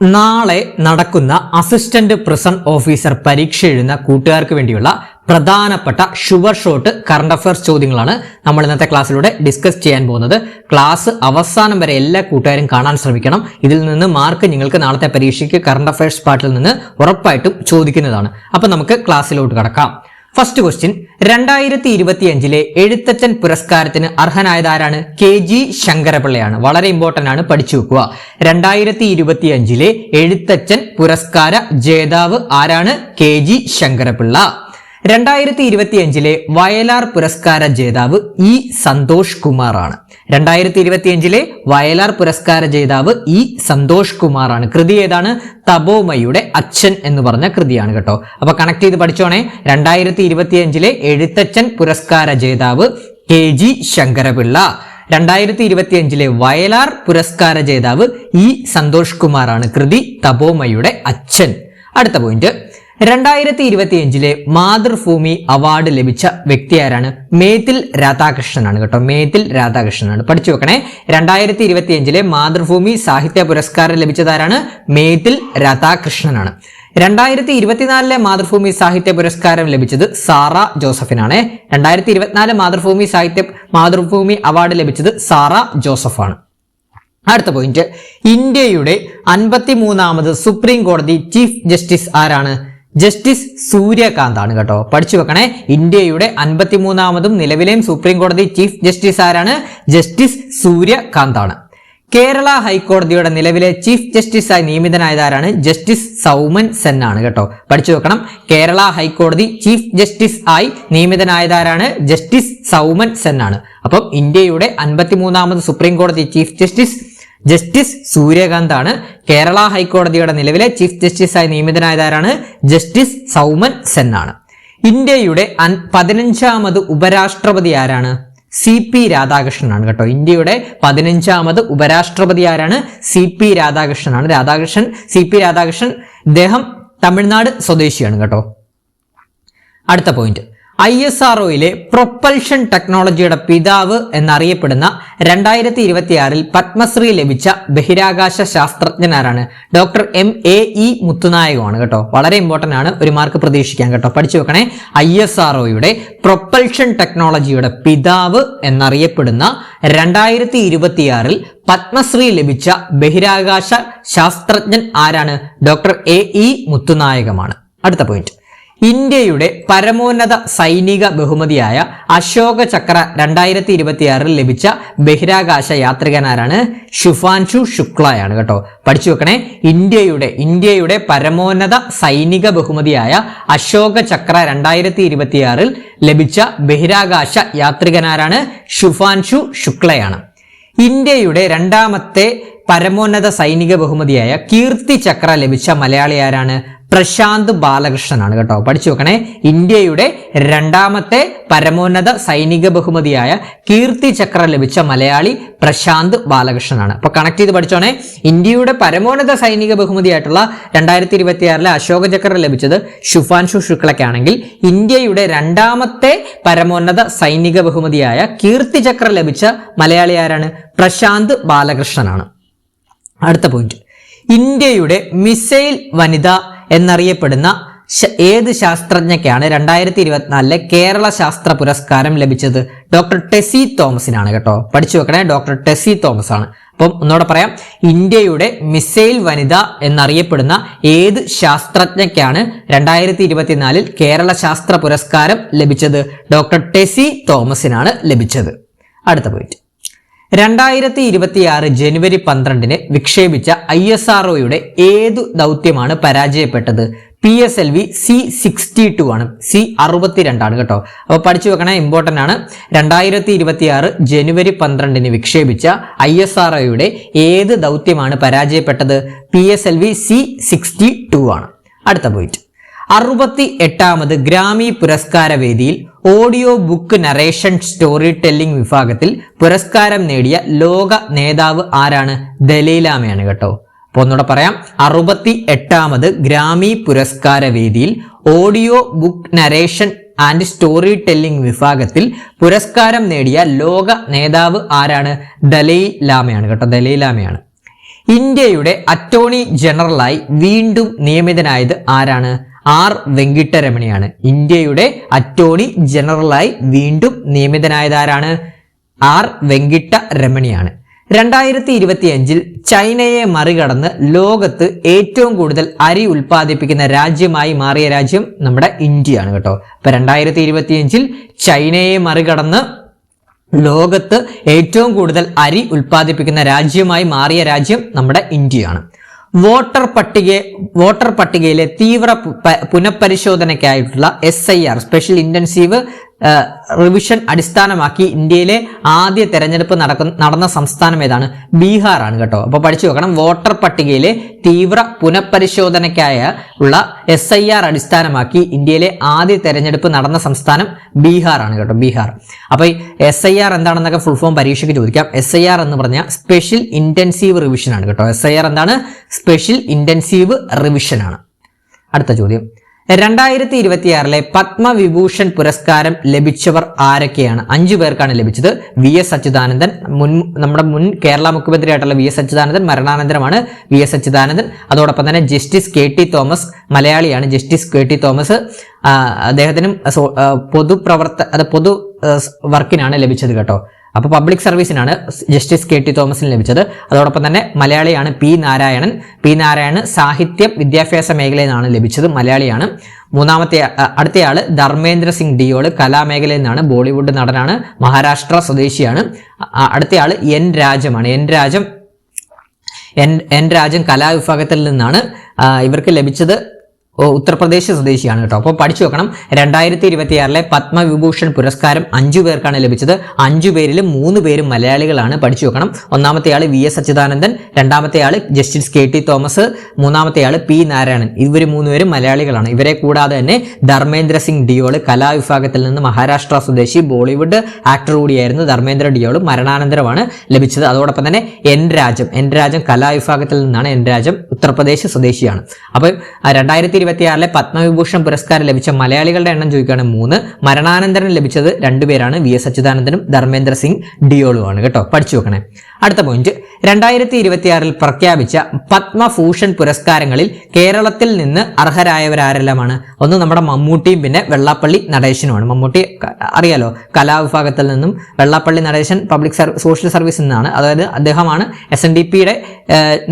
നാളെ നടക്കുന്ന assistant prison officer പരീക്ഷ എഴുതുന്ന കൂട്ടുകാർക്ക് വേണ്ടിയുള്ള പ്രധാനപ്പെട്ട ഷുവർ ഷോട്ട് കറണ്ട് അഫയേഴ്സ് ചോദ്യങ്ങളാണ് നമ്മൾ ഇന്നത്തെ ക്ലാസ്സിലൂടെ ഡിസ്കസ് ചെയ്യാൻ പോകുന്നത്. ക്ലാസ് അവസാനം വരെ എല്ലാ കൂട്ടുകാരും കാണാൻ ശ്രമിക്കണം. ഇതിൽ നിന്ന് മാർക്ക് നിങ്ങൾക്ക് നാളത്തെ പരീക്ഷയ്ക്ക് കറണ്ട് അഫയേഴ്സ് പാർട്ടിൽ നിന്ന് ഉറപ്പായിട്ടും ചോദിക്കുന്നതാണ്. അപ്പൊ നമുക്ക് ക്ലാസ്സിലോട്ട് കടക്കാം. ഫസ്റ്റ് ക്വസ്റ്റ്യൻ, 2025 എഴുത്തച്ഛൻ പുരസ്കാരത്തിന് അർഹനായതാരാണ്? KG ശങ്കരപിള്ളയാണ്. വളരെ ഇമ്പോർട്ടന്റ് ആണ്, പഠിച്ചു വെക്കുക. 2025 എഴുത്തച്ഛൻ പുരസ്കാര ജേതാവ് ആരാണ്? KG ശങ്കരപിള്ള. 2025 വയലാർ പുരസ്കാര ജേതാവ് E സന്തോഷ് കുമാർ ആണ്. 2025 വയലാർ പുരസ്കാര ജേതാവ് E സന്തോഷ് കുമാർ ആണ്. കൃതി ഏതാണ്? തപോമയുടെ അച്ഛൻ എന്ന് പറഞ്ഞ കൃതിയാണ് കേട്ടോ. അപ്പൊ കണക്ട് ചെയ്ത് പഠിച്ചോണേ. 2025 എഴുത്തച്ഛൻ പുരസ്കാര ജേതാവ് KG ശങ്കരപിള്ള. 2025 വയലാർ പുരസ്കാര ജേതാവ് E സന്തോഷ് കുമാർ ആണ്. കൃതി തപോമയുടെ അച്ഛൻ. അടുത്ത പോയിന്റ്, 2025 മാതൃഭൂമി അവാർഡ് ലഭിച്ച വ്യക്തി ആരാണ്? മേതിൽ രാധാകൃഷ്ണനാണ് കേട്ടോ. മേതിൽ രാധാകൃഷ്ണനാണ്, പഠിച്ചു വെക്കണേ. 2025 മാതൃഭൂമി സാഹിത്യ പുരസ്കാരം ലഭിച്ചതാരാണ്? മേതിൽ രാധാകൃഷ്ണനാണ്. 2024 മാതൃഭൂമി സാഹിത്യ പുരസ്കാരം ലഭിച്ചത് സാറ ജോസഫിനാണ്. 2024 മാതൃഭൂമി അവാർഡ് ലഭിച്ചത് സാറ ജോസഫാണ്. അടുത്ത പോയിന്റ്, ഇന്ത്യയുടെ 53ാമത് സുപ്രീം കോടതി ചീഫ് ജസ്റ്റിസ് ആരാണ്? ജസ്റ്റിസ് സൂര്യകാന്ത് ആണ് കേട്ടോ. പഠിച്ചു വെക്കണേ. ഇന്ത്യയുടെ 53ാമതും നിലവിലെയും സുപ്രീം കോടതി ചീഫ് ജസ്റ്റിസ് ആരാണ്? ജസ്റ്റിസ് സൂര്യകാന്ത് ആണ്. കേരള ഹൈക്കോടതിയുടെ നിലവിലെ ചീഫ് ജസ്റ്റിസായി നിയമിതനായതാരാണ്? ജസ്റ്റിസ് സൗമൻ സെൻ ആണ് കേട്ടോ. പഠിച്ചു വെക്കണം. കേരള ഹൈക്കോടതി ചീഫ് ജസ്റ്റിസ് ആയി നിയമിതനായതാരാണ്? ജസ്റ്റിസ് സൗമൻ സെൻ ആണ്. അപ്പം ഇന്ത്യയുടെ 53ാമത് സുപ്രീം കോടതി ചീഫ് ജസ്റ്റിസ് ജസ്റ്റിസ് സൂര്യകാന്ത് ആണ്. കേരള ഹൈക്കോടതിയുടെ നിലവിലെ ചീഫ് ജസ്റ്റിസായി നിയമിതനായതാരാണ്? ജസ്റ്റിസ് സൗമൻ സെൻ ആണ്. ഇന്ത്യയുടെ 15ാമത് ഉപരാഷ്ട്രപതി ആരാണ്? CP രാധാകൃഷ്ണനാണ് കേട്ടോ. ഇന്ത്യയുടെ 15ാമത് ഉപരാഷ്ട്രപതി ആരാണ്? CP രാധാകൃഷ്ണനാണ്. CP രാധാകൃഷ്ണൻ, ഇദ്ദേഹം തമിഴ്നാട് സ്വദേശിയാണ് കേട്ടോ. അടുത്ത പോയിന്റ്, ISROയിലെ പ്രൊപ്പൽഷൻ ടെക്നോളജിയുടെ പിതാവ് എന്നറിയപ്പെടുന്ന 2026 പത്മശ്രീ ലഭിച്ച ബഹിരാകാശ ശാസ്ത്രജ്ഞനാരാണ്? ഡോക്ടർ MAE മുത്തുനായകമാണ് കേട്ടോ. വളരെ ഇമ്പോർട്ടന്റ് ആണ്, ഒരു മാർക്ക് പ്രതീക്ഷിക്കാം കേട്ടോ. പഠിച്ചു വെക്കണേ. ISROയുടെ പ്രൊപ്പൽഷൻ ടെക്നോളജിയുടെ പിതാവ് എന്നറിയപ്പെടുന്ന 2026 പത്മശ്രീ ലഭിച്ച ബഹിരാകാശ ശാസ്ത്രജ്ഞൻ ആരാണ്? Doctor AE മുത്തുനായകമാണ്. അടുത്ത പോയിന്റ്, ഇന്ത്യയുടെ പരമോന്നത സൈനിക ബഹുമതിയായ അശോക ചക്ര 2026 ലഭിച്ച ബഹിരാകാശ യാത്രികനാരാണ്? ശുഭാൻഷു ശുക്ലയാണ് കേട്ടോ. പഠിച്ചു വെക്കണേ. ഇന്ത്യയുടെ പരമോന്നത സൈനിക ബഹുമതിയായ അശോക ചക്ര 2026 ലഭിച്ച ബഹിരാകാശ യാത്രികനാരാണ്? ശുഭാൻഷു ശുക്ലയാണ്. ഇന്ത്യയുടെ രണ്ടാമത്തെ പരമോന്നത സൈനിക ബഹുമതിയായ കീർത്തി ചക്ര ലഭിച്ച മലയാളി ആരാണ്? പ്രശാന്ത് ബാലകൃഷ്ണനാണ് കേട്ടോ. പഠിച്ചു വെക്കണേ. ഇന്ത്യയുടെ രണ്ടാമത്തെ പരമോന്നത സൈനിക ബഹുമതിയായ കീർത്തി ചക്ര ലഭിച്ച മലയാളി പ്രശാന്ത് ബാലകൃഷ്ണനാണ്. അപ്പൊ കണക്ട് ചെയ്ത് പഠിച്ചോണേ. ഇന്ത്യയുടെ പരമോന്നത സൈനിക ബഹുമതിയായിട്ടുള്ള 2026 അശോക ചക്ര ലഭിച്ചത് ശുഭാൻഷു ശുക്ലയ്ക്കാണെങ്കിൽ ഇന്ത്യയുടെ രണ്ടാമത്തെ പരമോന്നത സൈനിക ബഹുമതിയായ കീർത്തി ചക്ര ലഭിച്ച മലയാളി ആരാണ്? പ്രശാന്ത് ബാലകൃഷ്ണനാണ്. അടുത്ത പോയിന്റ്, ഇന്ത്യയുടെ മിസൈൽ വനിത എന്നറിയപ്പെടുന്ന ഏത് ശാസ്ത്രജ്ഞയ്ക്കാണ് 2024 കേരള ശാസ്ത്ര പുരസ്കാരം ലഭിച്ചത്? ഡോക്ടർ ടെസി തോമസിനാണ് കേട്ടോ. പഠിച്ചു വെക്കണേ. ഡോക്ടർ ടെസി തോമസ് ആണ്. അപ്പം ഒന്നുകൂടെ പറയാം. ഇന്ത്യയുടെ മിസൈൽ വനിത എന്നറിയപ്പെടുന്ന ഏത് ശാസ്ത്രജ്ഞയ്ക്കാണ് 2024 കേരള ശാസ്ത്ര പുരസ്കാരം ലഭിച്ചത്? ഡോക്ടർ ടെസി തോമസിനാണ് ലഭിച്ചത്. അടുത്ത പോയിന്റ്, 2026 ജനുവരി 12 വിക്ഷേപിച്ച ISROയുടെ ഏതു ദൗത്യമാണ് പരാജയപ്പെട്ടത്? PSLV C62 ആണ്. C62 ആണ് കേട്ടോ. അപ്പൊ പഠിച്ചു വെക്കണേ, ഇമ്പോർട്ടന്റ് ആണ്. 2026 ജനുവരി 12 വിക്ഷേപിച്ച ISROയുടെ ഏത് ദൗത്യമാണ് പരാജയപ്പെട്ടത്? PSLV C62 ആണ്. അടുത്ത പോയിന്റ്, 68ാമത് ഗ്രാമി പുരസ്കാര വേദിയിൽ audio book narration story telling വിഭാഗത്തിൽ പുരസ്കാരം നേടിയ ലോക നേതാവ് ആരാണ്? ദലൈലാമയാണ് കേട്ടോ. അപ്പൊ ഒന്നുകൂടെ പറയാം. 68ാമത് ഗ്രാമി പുരസ്കാര വേദിയിൽ audio book narration and story telling വിഭാഗത്തിൽ പുരസ്കാരം നേടിയ ലോക നേതാവ് ആരാണ്? ദലൈലാമയാണ് കേട്ടോ. ദലൈലാമയാണ്. ഇന്ത്യയുടെ അറ്റോർണി ജനറലായി വീണ്ടും നിയമിതനായത് ആരാണ്? ആർ വെങ്കിട്ടരമണിയാണ്. ഇന്ത്യയുടെ അറ്റോർണി ജനറലായി വീണ്ടും നിയമിതനായത് ആരാണ്? ആർ വെങ്കിട്ടരമണിയാണ്. 2025 ചൈനയെ മറികടന്ന് ലോകത്ത് ഏറ്റവും കൂടുതൽ അരി ഉൽപ്പാദിപ്പിക്കുന്ന രാജ്യമായി മാറിയ രാജ്യം നമ്മുടെ ഇന്ത്യയാണ് കേട്ടോ. അപ്പൊ 2025 ചൈനയെ മറികടന്ന് ലോകത്ത് ഏറ്റവും കൂടുതൽ അരി ഉൽപ്പാദിപ്പിക്കുന്ന രാജ്യമായി മാറിയ രാജ്യം നമ്മുടെ ഇന്ത്യയാണ്. വോട്ടർ പട്ടികയിലെ തീവ്ര പുനഃപരിശോധനയ്ക്കായിട്ടുള്ള SIR സ്പെഷ്യൽ ഇന്റൻസീവ് റിവിഷൻ അടിസ്ഥാനമാക്കി ഇന്ത്യയിലെ ആദ്യ തെരഞ്ഞെടുപ്പ് നടന്ന സംസ്ഥാനം ഏതാണ്? ബീഹാർ ആണ് കേട്ടോ. അപ്പൊ പഠിച്ചു നോക്കണം. വോട്ടർ പട്ടികയിലെ തീവ്ര പുനഃപരിശോധനയ്ക്കായ ഉള്ള SIR അടിസ്ഥാനമാക്കി ഇന്ത്യയിലെ ആദ്യ തെരഞ്ഞെടുപ്പ് നടന്ന സംസ്ഥാനം ബീഹാർ ആണ് കേട്ടോ. ബീഹാർ. അപ്പൊ ഈ SIR എന്താണെന്നൊക്കെ ഫുൾ ഫോം പരീക്ഷയ്ക്ക് ചോദിക്കാം. SIR എന്ന് പറഞ്ഞാൽ സ്പെഷ്യൽ ഇന്റൻസീവ് റിവിഷൻ ആണ് കേട്ടോ. SIR എന്താണ്? സ്പെഷ്യൽ ഇന്റൻസീവ് റിവിഷൻ ആണ്. അടുത്ത ചോദ്യം, 2026 പത്മവിഭൂഷൺ പുരസ്കാരം ലഭിച്ചവർ ആരൊക്കെയാണ്? 5 പേർക്കാണ് ലഭിച്ചത്. VS അച്യുതാനന്ദൻ, നമ്മുടെ മുൻ കേരള മുഖ്യമന്ത്രിയായിട്ടുള്ള VS അച്യുതാനന്ദൻ മരണാനന്തരമാണ് VS അച്യുതാനന്ദൻ. അതോടൊപ്പം തന്നെ ജസ്റ്റിസ് KT തോമസ്, മലയാളിയാണ് ജസ്റ്റിസ് KT തോമസ്. അദ്ദേഹത്തിനും പൊതു വർക്കിനാണ് ലഭിച്ചത് കേട്ടോ. അപ്പൊ പബ്ലിക് സർവീസിനാണ് ജസ്റ്റിസ് KT തോമസിന് ലഭിച്ചത്. അതോടൊപ്പം തന്നെ മലയാളിയാണ് P നാരായണൻ. സാഹിത്യം വിദ്യാഭ്യാസ മേഖലയിൽ നിന്നാണ് ലഭിച്ചത്. മലയാളിയാണ്. അടുത്തയാള് ധർമ്മേന്ദ്ര സിംഗ് ഡിയോള്, കലാമേഖലയിൽ നിന്നാണ്, ബോളിവുഡ് നടനാണ്, മഹാരാഷ്ട്ര സ്വദേശിയാണ്. അടുത്തയാള് N രാജമാണ്. N രാജൻ കലാവിഭാഗത്തിൽ നിന്നാണ്. ഇവർക്ക് ലഭിച്ചത് ഉത്തർപ്രദേശ് സ്വദേശിയാണ് കേട്ടോ. അപ്പോൾ പഠിച്ചു വെക്കണം. 2026 പത്മവിഭൂഷൺ പുരസ്കാരം 5 പേർക്കാണ് ലഭിച്ചത്. 5 പേരിൽ 3 പേരും മലയാളികളാണ്. പഠിച്ചു വെക്കണം. ഒന്നാമത്തെ ആള് VS അച്യുതാനന്ദൻ, രണ്ടാമത്തെ ആള് ജസ്റ്റിസ് KT തോമസ്, മൂന്നാമത്തെ ആള് P നാരായണൻ. ഇവർ 3 പേരും മലയാളികളാണ്. ഇവരെ കൂടാതെ തന്നെ ധർമ്മേന്ദ്ര സിംഗ് ഡിയോള് കലാവിഭാഗത്തിൽ നിന്ന് മഹാരാഷ്ട്ര സ്വദേശി, ബോളിവുഡ് ആക്ടർ കൂടിയായിരുന്നു ധർമ്മേന്ദ്ര ഡിയോള്. മരണാനന്തരമാണ് ലഭിച്ചത്. അതോടൊപ്പം തന്നെ N രാജൻ കലാവിഭാഗത്തിൽ നിന്നാണ്. N രാജൻ ഉത്തർപ്രദേശ് സ്വദേശിയാണ്. അപ്പോൾ 2026 പത്മവിഭൂഷൺ പുരസ്കാരം ലഭിച്ച മലയാളികളുടെ എണ്ണം ചോദിക്കുകയാണ് 3. മരണാനന്തരം ലഭിച്ചത് 2 പേരാണ്. VS അച്യുതാനന്ദനും ധർമ്മേന്ദ്ര സിംഗ് ഡിയോളുമാണ് കേട്ടോ. പഠിച്ചു വെക്കണേ. അടുത്ത പോയിന്റ്, 2026 പ്രഖ്യാപിച്ച പത്മഭൂഷൺ പുരസ്കാരങ്ങളിൽ കേരളത്തിൽ നിന്ന് അർഹരായവരാരെല്ലാമാണ്? ഒന്ന് നമ്മുടെ മമ്മൂട്ടിയും പിന്നെ വെള്ളാപ്പള്ളി നടേശനുമാണ്. മമ്മൂട്ടി അറിയാലോ, കലാവിഭാഗത്തിൽ നിന്നും, വെള്ളാപ്പള്ളി നടേശൻ സോഷ്യൽ സർവീസിൽ നിന്നാണ്. അതായത് അദ്ദേഹമാണ് SNDPയുടെ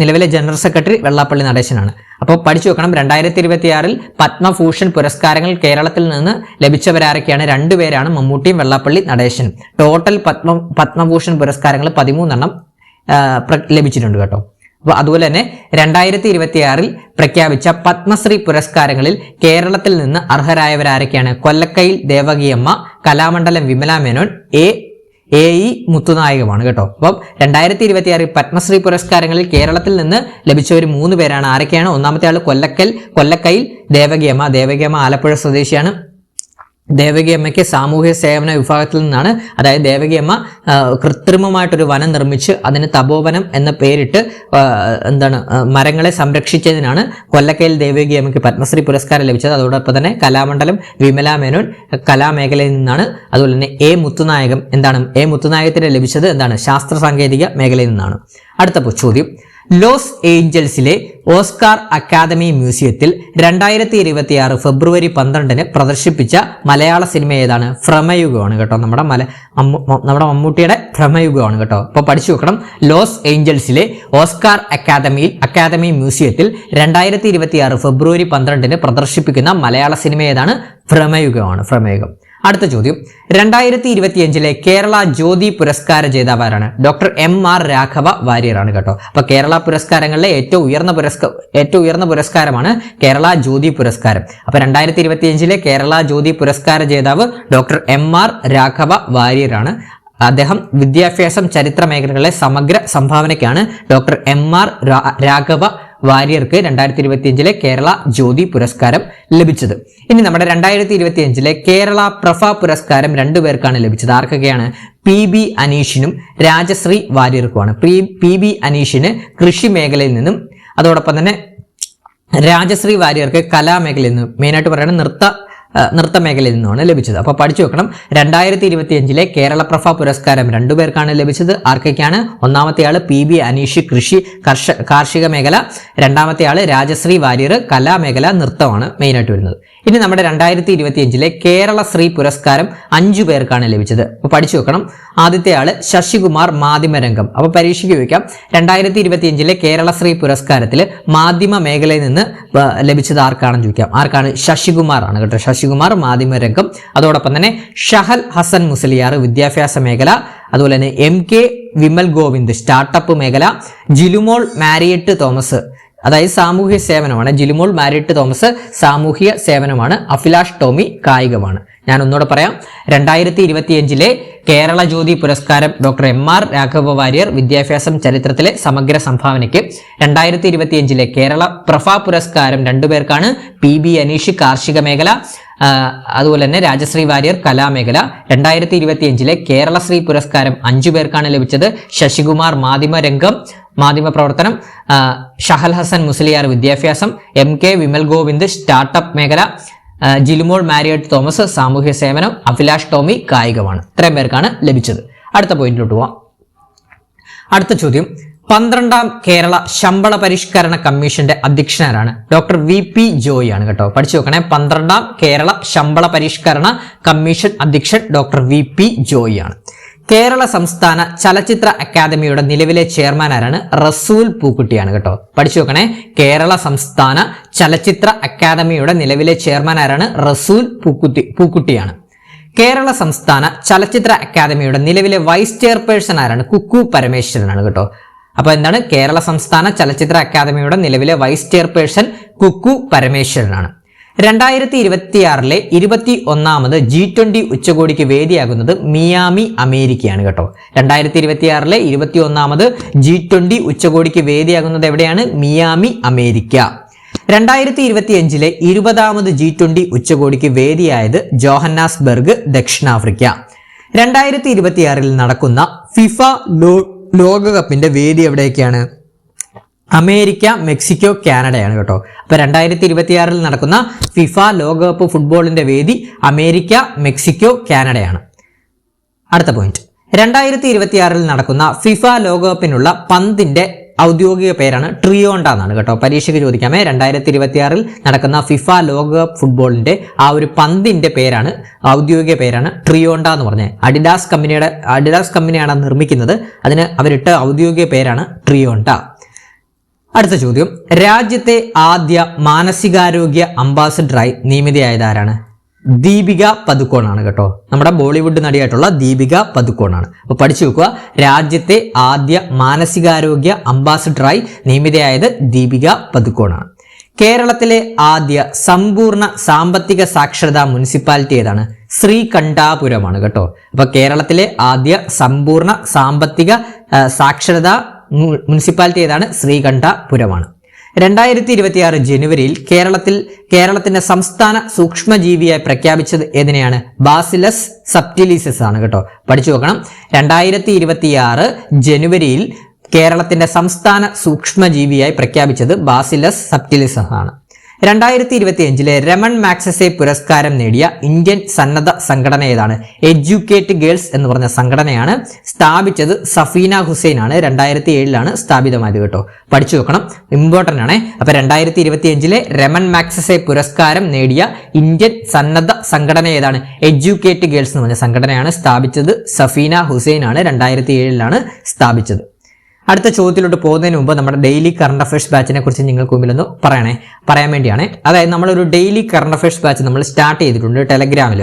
നിലവിലെ ജനറൽ സെക്രട്ടറി വെള്ളാപ്പള്ളി നടേശനാണ്. അപ്പോൾ പഠിച്ചു വെക്കണം. 2026 പത്മഭൂഷൺ പുരസ്കാരങ്ങൾ കേരളത്തിൽ നിന്ന് ലഭിച്ചവരാരൊക്കെയാണ്? 2 പേരാണ്, മമ്മൂട്ടിയും വെള്ളാപ്പള്ളി നടേശൻ. ടോട്ടൽ പത്മഭൂഷൺ പുരസ്കാരങ്ങൾ 13 ലഭിച്ചിട്ടുണ്ട് കേട്ടോ. അപ്പോൾ അതുപോലെ തന്നെ 2026 പ്രഖ്യാപിച്ച പത്മശ്രീ പുരസ്കാരങ്ങളിൽ കേരളത്തിൽ നിന്ന് അർഹരായവരാരൊക്കെയാണ്? കൊല്ലക്കയിൽ ദേവകിയമ്മ, കലാമണ്ഡലം വിമല മേനോൻ, AE മുത്തുനായകമാണ് കേട്ടോ. അപ്പം 2026 പത്മശ്രീ പുരസ്കാരങ്ങളിൽ കേരളത്തിൽ നിന്ന് ലഭിച്ചവർ 3 പേരാണ്. ആരൊക്കെയാണ്? ഒന്നാമത്തെ ആള് കൊല്ലക്കയിൽ ദേവകിയമ്മ ആലപ്പുഴ സ്വദേശിയാണ്. ദേവകിയമ്മയ്ക്ക് സാമൂഹ്യ സേവന വിഭാഗത്തിൽ നിന്നാണ്. അതായത് ദേവകിയമ്മ കൃത്രിമമായിട്ടൊരു വനം നിർമ്മിച്ച് അതിന് തപോവനം എന്ന പേരിട്ട് മരങ്ങളെ സംരക്ഷിച്ചതിനാണ് കൊല്ലക്കയിൽ ദേവകിയമ്മയ്ക്ക് പത്മശ്രീ പുരസ്കാരം ലഭിച്ചത്. അതോടൊപ്പം തന്നെ കലാമണ്ഡലം വിമല മേനോൻ കലാമേഖലയിൽ നിന്നാണ്. അതുപോലെ തന്നെ A മുത്തുനായകത്തിന് ലഭിച്ചത് ശാസ്ത്ര സാങ്കേതിക മേഖലയിൽ നിന്നാണ്. അടുത്ത ചോദ്യം, ലോസ് ഏഞ്ചൽസിലെ ഓസ്കാർ അക്കാദമി മ്യൂസിയത്തിൽ 2026 ഫെബ്രുവരി 12 പ്രദർശിപ്പിച്ച മലയാള സിനിമ ഏതാണ്? ഭ്രമയുഗമാണ് കേട്ടോ. നമ്മുടെ മമ്മൂട്ടിയുടെ ഭ്രമയുഗമാണ് കേട്ടോ. അപ്പോൾ പഠിച്ചു വെക്കണം. ലോസ് ഏഞ്ചൽസിലെ ഓസ്കാർ അക്കാദമി മ്യൂസിയത്തിൽ 2026 ഫെബ്രുവരി 12 പ്രദർശിപ്പിക്കുന്ന മലയാള സിനിമ ഏതാണ്? ഭ്രമയുഗമാണ്. അടുത്ത ചോദ്യം, 2025 കേരള ജ്യോതി പുരസ്കാര ജേതാവാരാണ്? ഡോക്ടർ MR രാഘവ വാര്യറാണ് കേട്ടോ. അപ്പൊ കേരള പുരസ്കാരങ്ങളിലെ ഏറ്റവും ഉയർന്ന പുരസ്കാരമാണ് കേരള ജ്യോതി പുരസ്കാരം. അപ്പൊ 2025 കേരള ജ്യോതി പുരസ്കാര ജേതാവ് ഡോക്ടർ MR രാഘവ വാര്യറാണ്. അദ്ദേഹം വിദ്യാഭ്യാസം, ചരിത്ര മേഖലകളിലെ സമഗ്ര സംഭാവനയ്ക്കാണ് ഡോക്ടർ MR രാഘവ വാര്യർക്ക് 2025 കേരള ജ്യോതി പുരസ്കാരം ലഭിച്ചത്. ഇനി നമ്മുടെ 2025 കേരള പ്രഭ പുരസ്കാരം 2 പേർക്കാണ് ലഭിച്ചത്. ആർക്കൊക്കെയാണ്? PB അനീഷിനും രാജശ്രീ വാര്യർക്കുമാണ്. PB അനീഷിന് കൃഷി മേഖലയിൽ നിന്നും, അതോടൊപ്പം തന്നെ രാജശ്രീ വാര്യർക്ക് കലാമേഖലയിൽ നിന്നും, മെയിനായിട്ട് പറയുന്നത് നൃത്ത മേഖലയിൽ നിന്നുമാണ് ലഭിച്ചത്. അപ്പോൾ പഠിച്ചു വെക്കണം. 2025 കേരളപ്രഭ പുരസ്കാരം 2 പേർക്കാണ് ലഭിച്ചത്. ആർക്കൊക്കെയാണ്? ഒന്നാമത്തെ ആള് PB അനീഷ് കൃഷി കാർഷിക മേഖല, രണ്ടാമത്തെ ആള് രാജശ്രീ വാര്യർ കലാമേഖല നൃത്തമാണ് മെയിനായിട്ട് വരുന്നത്. ഇനി നമ്മുടെ 2025 കേരള ശ്രീ പുരസ്കാരം 5 പേർക്കാണ് ലഭിച്ചത്. അപ്പോൾ പഠിച്ചു വെക്കണം. ആദ്യത്തെ ആള് ശശികുമാർ മാധ്യമരംഗം. അപ്പോൾ പരീക്ഷയ്ക്ക് ചോദിക്കാം 2025 കേരള ശ്രീ പുരസ്കാരത്തിൽ മാധ്യമ മേഖലയിൽ നിന്ന് ലഭിച്ചത് ആർക്കാണെന്ന് ചോദിക്കാം. ആർക്കാണ്? ശശികുമാർ ആണ് കേട്ടോ. ശശികുമാർ മാധ്യമരംഗം. അതോടൊപ്പം തന്നെ ഷഹൽ ഹസൻ മുസ്ലിയാർ വിദ്യാഭ്യാസ മേഖല, അതുപോലെ തന്നെ MK വിമൽ ഗോവിന്ദ് സ്റ്റാർട്ടപ്പ് മേഖല, ജിലുമോൾ മാരിയറ്റ് തോമസ് അതായത് സാമൂഹ്യ സേവനമാണ്. ജിലുമോൾ മാരിയറ്റ് തോമസ് സാമൂഹ്യ സേവനമാണ്. അഭിലാഷ് ടോമി കായികമാണ്. ഞാൻ ഒന്നുകൂടെ പറയാം. 2025 കേരള ജ്യോതി പുരസ്കാരം ഡോക്ടർ MR രാഘവ വാര്യർ വിദ്യാഭ്യാസം ചരിത്രത്തിലെ സമഗ്ര സംഭാവനയ്ക്ക്. 2025 കേരള പ്രഭ പുരസ്കാരം 2 പേർക്കാണ്. PB അനീഷ് കാർഷിക മേഖല, അതുപോലെ തന്നെ രാജശ്രീ വാര്യർ കലാമേഖല. 2025 കേരള ശ്രീ പുരസ്കാരം 5 പേർക്കാണ് ലഭിച്ചത്. ശശികുമാർ മാധ്യമരംഗം മാധ്യമപ്രവർത്തനം, ഷഹൽ ഹസൻ മുസ്ലിയാർ വിദ്യാഭ്യാസം, MK വിമൽ ഗോവിന്ദ് സ്റ്റാർട്ടപ്പ് മേഖല, ജിലുമോൾ മാരിയറ്റ് തോമസ് സാമൂഹ്യ സേവനം, അഭിലാഷ് ടോമി കായികമാണ്. ഇത്രയും പേർക്കാണ് ലഭിച്ചത്. അടുത്ത പോയിന്റിലോട്ട് പോവാം. അടുത്ത ചോദ്യം, 12ാം കേരള ശമ്പള പരിഷ്കരണ കമ്മീഷന്റെ അധ്യക്ഷനാരാണ്? ഡോക്ടർ VP ജോയി ആണ് കേട്ടോ. പഠിച്ചു നോക്കണേ. 12ാം കേരള ശമ്പള പരിഷ്കരണ കമ്മീഷൻ അധ്യക്ഷൻ ഡോക്ടർ VP ജോയി ആണ്. കേരള സംസ്ഥാന ചലച്ചിത്ര അക്കാദമിയുടെ നിലവിലെ ചെയർമാൻ ആരാണ്? റസൂൽ പൂക്കുട്ടിയാണ് കേട്ടോ. പഠിച്ചു നോക്കണേ. കേരള സംസ്ഥാന ചലച്ചിത്ര അക്കാദമിയുടെ നിലവിലെ ചെയർമാൻ ആരാണ്? റസൂൽ പൂക്കുട്ടിയാണ്. കേരള സംസ്ഥാന ചലച്ചിത്ര അക്കാദമിയുടെ നിലവിലെ വൈസ് ചെയർപേഴ്സൺ ആരാണ്? കുക്കു പരമേശ്വരനാണ് കേട്ടോ. അപ്പൊ എന്താണ്? കേരള സംസ്ഥാന ചലച്ചിത്ര അക്കാദമിയുടെ നിലവിലെ വൈസ് ചെയർപേഴ്സൺ കുക്കു പരമേശ്വരനാണ്. 2026 21ാമത് G20 ഉച്ചകോടിക്ക് വേദിയാകുന്നത് മിയാമി അമേരിക്കയാണ് കേട്ടോ. 2026 21ാമത് G20 ഉച്ചകോടിക്ക് വേദിയാകുന്നത് എവിടെയാണ്? Miami America. 2025 20ാമത് G20 ഉച്ചകോടിക്ക് വേദിയായത് ജോഹന്നാസ്ബർഗ് ദക്ഷിണാഫ്രിക്ക. 2026 നടക്കുന്ന ഫിഫ ലോകകപ്പിന്റെ വേദി എവിടെയൊക്കെയാണ്? അമേരിക്ക, മെക്സിക്കോ, കാനഡയാണ് കേട്ടോ. അപ്പൊ 2026 നടക്കുന്ന ഫിഫ ലോകകപ്പ് ഫുട്ബോളിന്റെ വേദി അമേരിക്ക, മെക്സിക്കോ, കാനഡയാണ്. അടുത്ത പോയിന്റ്, 2026 നടക്കുന്ന ഫിഫ ലോകകപ്പിനുള്ള പന്തിന്റെ ഔദ്യോഗിക പേരാണ് ട്രിയോണ്ട എന്നാണ് കേട്ടോ. പരീക്ഷയ്ക്ക് ചോദിക്കാമേ. 2026 നടക്കുന്ന ഫിഫ ലോകകപ്പ് ഫുട്ബോളിന്റെ ആ ഒരു പന്തിന്റെ പേരാണ്, ഔദ്യോഗിക പേരാണ് ട്രിയോണ്ട എന്ന് പറഞ്ഞത്. അഡിഡാസ് കമ്പനിയാണ് നിർമ്മിക്കുന്നത്. അതിന് അവരിട്ട ഔദ്യോഗിക പേരാണ് ട്രിയോണ്ട. അടുത്ത ചോദ്യം, രാജ്യത്തെ ആദ്യ മാനസികാരോഗ്യ അംബാസിഡറായി നിയമിതയായത് ആരാണ്? ദീപിക പദുക്കോൺ ആണ് കേട്ടോ. നമ്മുടെ ബോളിവുഡ് നടിയായിട്ടുള്ള ദീപിക പദുക്കോൺ ആണ്. അപ്പൊ പഠിച്ചു വെക്കുക. രാജ്യത്തെ ആദ്യ മാനസികാരോഗ്യ അംബാസിഡറായി നിയമിതയായത് ദീപിക പദുക്കോൺ ആണ്. കേരളത്തിലെ ആദ്യ സമ്പൂർണ്ണ സാമ്പത്തിക സാക്ഷരതാ മുനിസിപ്പാലിറ്റി ഏതാണ്? ശ്രീകണ്ഠാപുരമാണ് കേട്ടോ. അപ്പൊ കേരളത്തിലെ ആദ്യ സമ്പൂർണ്ണ സാമ്പത്തിക സാക്ഷരതാ മുനിസിപ്പാലിറ്റി ഏതാണ്? ശ്രീകണ്ഠാപുരമാണ്. 2026 ജനുവരിയിൽ കേരളത്തിന്റെ സംസ്ഥാന സൂക്ഷ്മജീവിയായി പ്രഖ്യാപിച്ചത് ഏതിനെയാണ്? ബാസിലസ് സബ്റ്റിലിസസ് ആണ് കേട്ടോ. പഠിച്ചു നോക്കണം. 2026 ജനുവരിയിൽ കേരളത്തിന്റെ സംസ്ഥാന സൂക്ഷ്മജീവിയായി പ്രഖ്യാപിച്ചത് ബാസിലസ് സബ്റ്റിലിസസ് ആണ്. 2025 രമൺ മാഗ്സസെ പുരസ്കാരം നേടിയ ഇന്ത്യൻ സന്നദ്ധ സംഘടന ഏതാണ്? എഡ്യൂക്കേറ്റ് ഗേൾസ് എന്ന് പറഞ്ഞ സംഘടനയാണ്. സ്ഥാപിച്ചത് സഫീന ഹുസൈൻ ആണ്. 2007 സ്ഥാപിതമായത് കേട്ടോ. പഠിച്ചു വെക്കണം, ഇമ്പോർട്ടന്റ് ആണ്. അപ്പൊ 2025 രമൺ മാഗ്സസെ പുരസ്കാരം നേടിയ ഇന്ത്യൻ സന്നദ്ധ സംഘടന ഏതാണ്? എഡ്യൂക്കേറ്റ് ഗേൾസ് എന്ന് പറഞ്ഞ സംഘടനയാണ്. സ്ഥാപിച്ചത് സഫീന ഹുസൈൻ ആണ്. 2007 സ്ഥാപിച്ചത്. അടുത്ത ചോദ്യത്തിലോട്ട് പോകുന്നതിന് മുമ്പ് നമ്മുടെ ഡെയിലി കറണ്ട് അഫയേഴ്സ് ബാച്ചിനെ കുറിച്ച് നിങ്ങൾക്ക് മുമ്പിലൊന്ന് പറയാൻ വേണ്ടിയാണ്. അതായത് നമ്മളൊരു ഡെയിലി കറണ്ട് അഫയേഴ്സ് ബാച്ച് നമ്മൾ സ്റ്റാർട്ട് ചെയ്തിട്ടുണ്ട് ടെലഗ്രാമിൽ.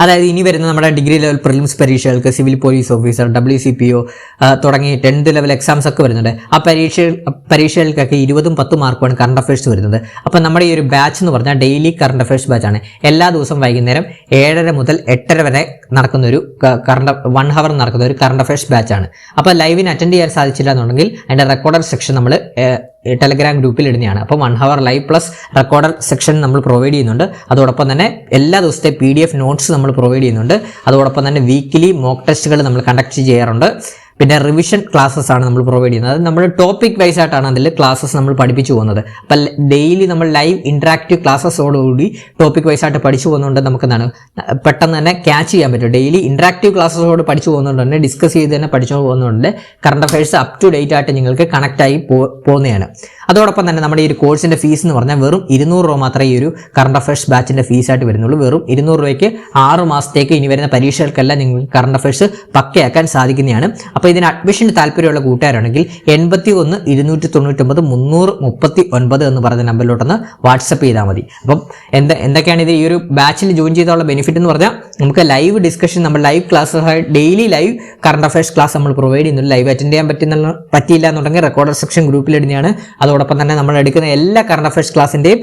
അതായത് ഇനി വരുന്ന നമ്മുടെ ഡിഗ്രി ലെവൽ പ്രിലിംസ് പരീക്ഷകൾക്ക് സിവിൽ പോലീസ് ഓഫീസർ, WCPO തുടങ്ങി 10th ലെവൽ എക്സാംസ് ഒക്കെ വരുന്നുണ്ട്. ആ പരീക്ഷകൾക്കൊക്കെ 20ഉം 10 മാർക്കുമാണ് കറണ്ട് അഫയേഴ്സ് വരുന്നത്. അപ്പം നമ്മുടെ ഈ ഒരു ബാച്ച് എന്ന് പറഞ്ഞാൽ ഡെയിലി കറണ്ട് അഫയേഴ്സ് ബാച്ചാണ്. എല്ലാ ദിവസവും വൈകുന്നേരം 7:30 മുതൽ 8:30 വരെ നടക്കുന്ന ഒരു 1 ഹവർ നടക്കുന്ന ഒരു കറണ്ട് അഫയേഴ്സ് ബാച്ചാണ്. അപ്പോൾ ലൈവിന് അറ്റൻഡ് ചെയ്യാൻ സാധിച്ചില്ല എന്നുണ്ടെങ്കിൽ അതിൻ്റെ റെക്കോർഡർ സെക്ഷൻ നമ്മൾ ടെലഗ്രാം ഗ്രൂപ്പിൽ ഇടുന്നതാണ്. അപ്പോൾ 1 hour live plus recorder section നമ്മൾ പ്രൊവൈഡ് ചെയ്യുന്നുണ്ട്. അതോടൊപ്പം തന്നെ എല്ലാ ദിവസത്തെ PDF നോട്ട്സ് നമ്മൾ പ്രൊവൈഡ് ചെയ്യുന്നുണ്ട്. അതോടൊപ്പം തന്നെ വീക്കിലി മോക്ക് ടെസ്റ്റുകൾ നമ്മൾ കണ്ടക്ട് ചെയ്യാറുണ്ട്. പിന്നെ റിവിഷൻ ക്ലാസ്സസ് ആണ് നമ്മൾ പ്രൊവൈഡ് ചെയ്യുന്നത്. അത് നമ്മൾ ടോപ്പിക് വൈസ് ആയിട്ടാണ് അതിൽ ക്ലാസ്സസ് നമ്മൾ പഠിപ്പിച്ചു പോകുന്നത്. അപ്പം ഡെയിലി നമ്മൾ ലൈവ് ഇൻട്രാക്റ്റീവ് ക്ലാസ്സസോടുകൂടി ടോപ്പിക് വൈസ് ആയിട്ട് പഠിച്ചു പോകുന്നതുകൊണ്ട് നമുക്ക് എന്താണ് പെട്ടെന്ന് തന്നെ ക്യാച്ച് ചെയ്യാൻ പറ്റും. ഡെയിലി ഇൻട്രാക്റ്റീവ് ക്ലാസ്സസോട് പഠിച്ചു പോകുന്നതുകൊണ്ട് തന്നെ ഡിസ്കസ് ചെയ്ത് തന്നെ പഠിച്ചു പോകുന്നതുകൊണ്ട് current affairs up to date ആയിട്ട് നിങ്ങൾക്ക് കണക്ട് ആയി പോകുന്നതാണ്. അതോടൊപ്പം തന്നെ നമ്മുടെ ഈ ഒരു കോഴ്സിന്റെ ഫീസ് എന്ന് പറഞ്ഞാൽ വെറും 200 രൂപ മാത്രമേ ഈ ഒരു കറണ്ട് അഫയേഴ്സ് ബാച്ചിന്റെ ഫീസ് ആയിട്ട് വരുന്നുള്ളൂ. വെറും 200 രൂപയ്ക്ക് 6 മാസത്തേക്ക് ഇനി വരുന്ന പരീക്ഷകൾക്കെല്ലാം നിങ്ങൾക്ക് കറണ്ട് അഫയേഴ്സ് പക്കയാക്കാൻ സാധിക്കുന്നതാണ്. അപ്പോൾ ഇതിന് അഡ്മിഷന് താല്പര്യമുള്ള കൂട്ടുകാരാണെങ്കിൽ 81 299 339 എന്ന് പറയുന്ന നമ്പറിലോട്ടൊന്ന് വാട്സപ്പ് ചെയ്താൽ മതി. അപ്പം എന്തൊക്കെയാണ് ഇത് ഈ ഒരു ബാച്ചിൽ ജോയിൻ ചെയ്തുള്ള ബെനിഫിറ്റ് എന്ന് പറഞ്ഞാൽ നമുക്ക് ലൈവ് ഡിസ്കഷൻ, നമ്മൾ live class daily live current affairs class നമ്മൾ പ്രൊവൈഡ് ചെയ്യുന്നുണ്ട്. ലൈവ് അറ്റൻഡ് ചെയ്യാൻ പറ്റിയില്ല എന്നുണ്ടെങ്കിൽ റെക്കോർഡർ സെക്ഷൻ ഗ്രൂപ്പിൽ ഇടുന്നതാണ്. അതോടൊപ്പം തന്നെ നമ്മൾ എടുക്കുന്ന എല്ലാ കറണ്ട് അഫയേഴ്സ് ക്ലാസിന്റെയും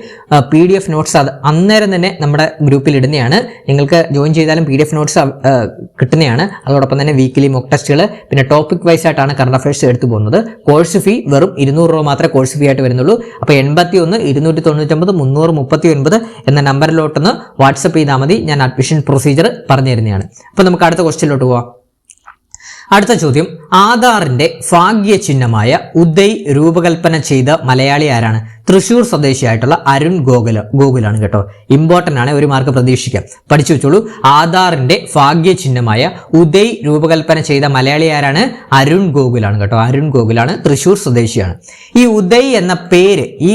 PDF നോട്ട്സ് അത് അന്നേരം തന്നെ നമ്മുടെ ഗ്രൂപ്പിൽ ഇടുന്നതാണ്. നിങ്ങൾക്ക് ജോയിൻ ചെയ്താലും PDF നോട്ട്സ് കിട്ടുന്നതാണ്. അതോടൊപ്പം തന്നെ വീക്കിലി മോക്ക് ടെസ്റ്റുകൾ, പിന്നെ ടോപ്പിക് വൈസ് ആയിട്ടാണ് കറണ്ട് അഫയേഴ്സ് എടുത്തു പോകുന്നത്. കോഴ്സ് ഫീ വെറും 200 രൂപ മാത്രമേ കോഴ്സ് ഫീ ആയിട്ട് വരുന്നുള്ളൂ. അപ്പോൾ 81 299 339 എന്ന നമ്പറിലോട്ടൊന്ന് വാട്സപ്പ് ചെയ്താൽ മതി. ഞാൻ അഡ്മിഷൻ പ്രൊസീജിയർ പറഞ്ഞു തരുന്നതാണ്. അപ്പോൾ നമുക്ക് അടുത്ത ക്വസ്റ്റ്യനിലോട്ട് പോവാം. അടുത്ത ചോദ്യം, ആധാറിന്റെ ഭാഗ്യ ചിഹ്നമായ ഉദയ് രൂപകൽപ്പന ചെയ്ത മലയാളി ആരാണ്? തൃശൂർ സ്വദേശിയായിട്ടുള്ള അരുൺ ഗോകുലാണ് കേട്ടോ. ഇമ്പോർട്ടന്റ് ആണ്, ഒരു മാർക്ക് പ്രതീക്ഷിക്കാം, പഠിച്ചു വെച്ചോളൂ. ആധാറിന്റെ ഭാഗ്യ ചിഹ്നമായ ഉദയ് രൂപകൽപ്പന ചെയ്ത മലയാളി ആരാണ്? അരുൺ ഗോകുലാണ് കേട്ടോ. അരുൺ ഗോകുലാണ്, തൃശൂർ സ്വദേശിയാണ്. ഈ ഉദയ് എന്ന പേര്, ഈ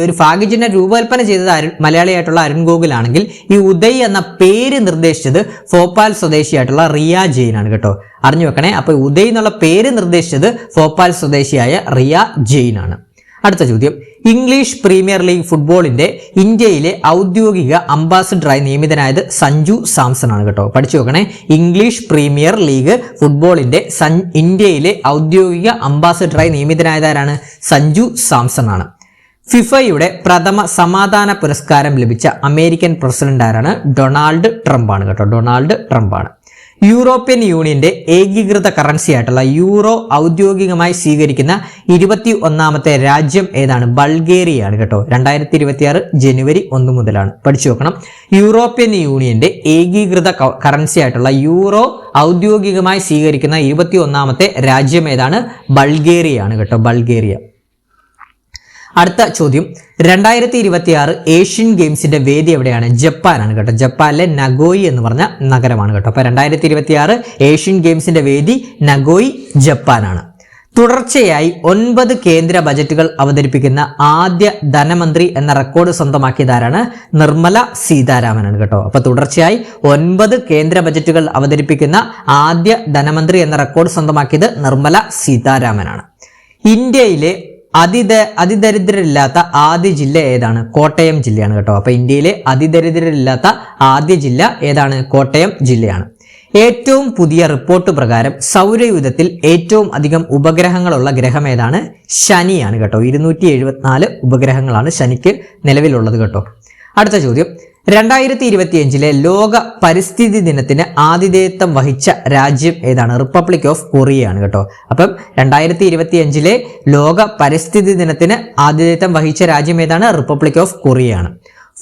ഒരു ഭാഗ്യചിഹ്നം രൂപകൽപ്പന ചെയ്തത് മലയാളിയായിട്ടുള്ള അരുൺ ഗോകുലാണെങ്കിൽ ഈ ഉദയ് എന്ന പേര് നിർദ്ദേശിച്ചത് ഭോപ്പാൽ സ്വദേശിയായിട്ടുള്ള റിയ ജെയിൻ ആണ് കേട്ടോ. അറിഞ്ഞു വെക്കണേ. അപ്പൊ ഉദയ് എന്നുള്ള പേര് നിർദ്ദേശിച്ചത് ഭോപ്പാൽ സ്വദേശിയായ റിയ ജെയിൻ ആണ്. അടുത്ത ചോദ്യം, ഇംഗ്ലീഷ് പ്രീമിയർ ലീഗ് ഫുട്ബോളിന്റെ ഇന്ത്യയിലെ ഔദ്യോഗിക അംബാസിഡറായി നിയമിതനായത് സഞ്ജു സാംസൺ ആണ് കേട്ടോ. പഠിച്ചു നോക്കണേ. ഇംഗ്ലീഷ് പ്രീമിയർ ലീഗ് ഫുട്ബോളിന്റെ ഇന്ത്യയിലെ ഔദ്യോഗിക അംബാസിഡറായി നിയമിതനായതാരാണ്? സഞ്ജു സാംസൺ ആണ്. ഫിഫയുടെ പ്രഥമ സമാധാന പുരസ്കാരം ലഭിച്ച അമേരിക്കൻ പ്രസിഡന്റ് ആരാണ്? ഡൊണാൾഡ് ട്രംപ് ആണ് കേട്ടോ. ഡൊണാൾഡ് ട്രംപ് ആണ്. യൂറോപ്യൻ യൂണിയന്റെ ഏകീകൃത കറൻസി ആയിട്ടുള്ള യൂറോ ഔദ്യോഗികമായി സ്വീകരിക്കുന്ന 21ാമത്തെ രാജ്യം ഏതാണ്? ബൾഗേറിയയാണ് കേട്ടോ. 2026 ജനുവരി 1 മുതലാണ്. പഠിച്ചു നോക്കണം. യൂറോപ്യൻ യൂണിയന്റെ ഏകീകൃത കറൻസി ആയിട്ടുള്ള യൂറോ ഔദ്യോഗികമായി സ്വീകരിക്കുന്ന 21ാമത്തെ രാജ്യം ഏതാണ്? ബൾഗേറിയയാണ് കേട്ടോ. ബൾഗേറിയ. അടുത്ത ചോദ്യം, 2026 ഏഷ്യൻ ഗെയിംസിന്റെ വേദി എവിടെയാണ്? ജപ്പാനാണ് കേട്ടോ. ജപ്പാനിലെ നഗോയി എന്ന് പറഞ്ഞ നഗരമാണ് കേട്ടോ. അപ്പൊ 2026 ഏഷ്യൻ ഗെയിംസിന്റെ വേദി നഗോയി, ജപ്പാനാണ്. തുടർച്ചയായി 9 കേന്ദ്ര ബജറ്റുകൾ അവതരിപ്പിക്കുന്ന ആദ്യ ധനമന്ത്രി എന്ന റെക്കോർഡ് സ്വന്തമാക്കിയതാരാണ്? നിർമ്മല സീതാരാമനാണ് കേട്ടോ. അപ്പൊ തുടർച്ചയായി 9 കേന്ദ്ര ബജറ്റുകൾ അവതരിപ്പിക്കുന്ന ആദ്യ ധനമന്ത്രി എന്ന റെക്കോർഡ് സ്വന്തമാക്കിയത് നിർമ്മല സീതാരാമനാണ്. ഇന്ത്യയിലെ അതിദരിദ്രരില്ലാത്ത ആദ്യ ജില്ല ഏതാണ്? കോട്ടയം ജില്ലയാണ് കേട്ടോ. അപ്പൊ ഇന്ത്യയിലെ അതിദരിദ്രരില്ലാത്ത ആദ്യ ജില്ല ഏതാണ്? കോട്ടയം ജില്ലയാണ്. ഏറ്റവും പുതിയ റിപ്പോർട്ട് പ്രകാരം സൗരയൂഥത്തിൽ ഏറ്റവും അധികം ഉപഗ്രഹങ്ങളുള്ള ഗ്രഹം ഏതാണ്? ശനിയാണ് കേട്ടോ. 274 ഉപഗ്രഹങ്ങളാണ് ശനിക്ക് നിലവിലുള്ളത് കേട്ടോ. അടുത്ത ചോദ്യം, 2025 ലോക പരിസ്ഥിതി ദിനത്തിന് ആതിഥേയത്വം വഹിച്ച രാജ്യം ഏതാണ്? റിപ്പബ്ലിക് ഓഫ് കൊറിയയാണ് കേട്ടോ. അപ്പം 2025 ലോക പരിസ്ഥിതി ദിനത്തിന് ആതിഥേയത്വം വഹിച്ച രാജ്യം ഏതാണ്? റിപ്പബ്ലിക് ഓഫ് കൊറിയയാണ്.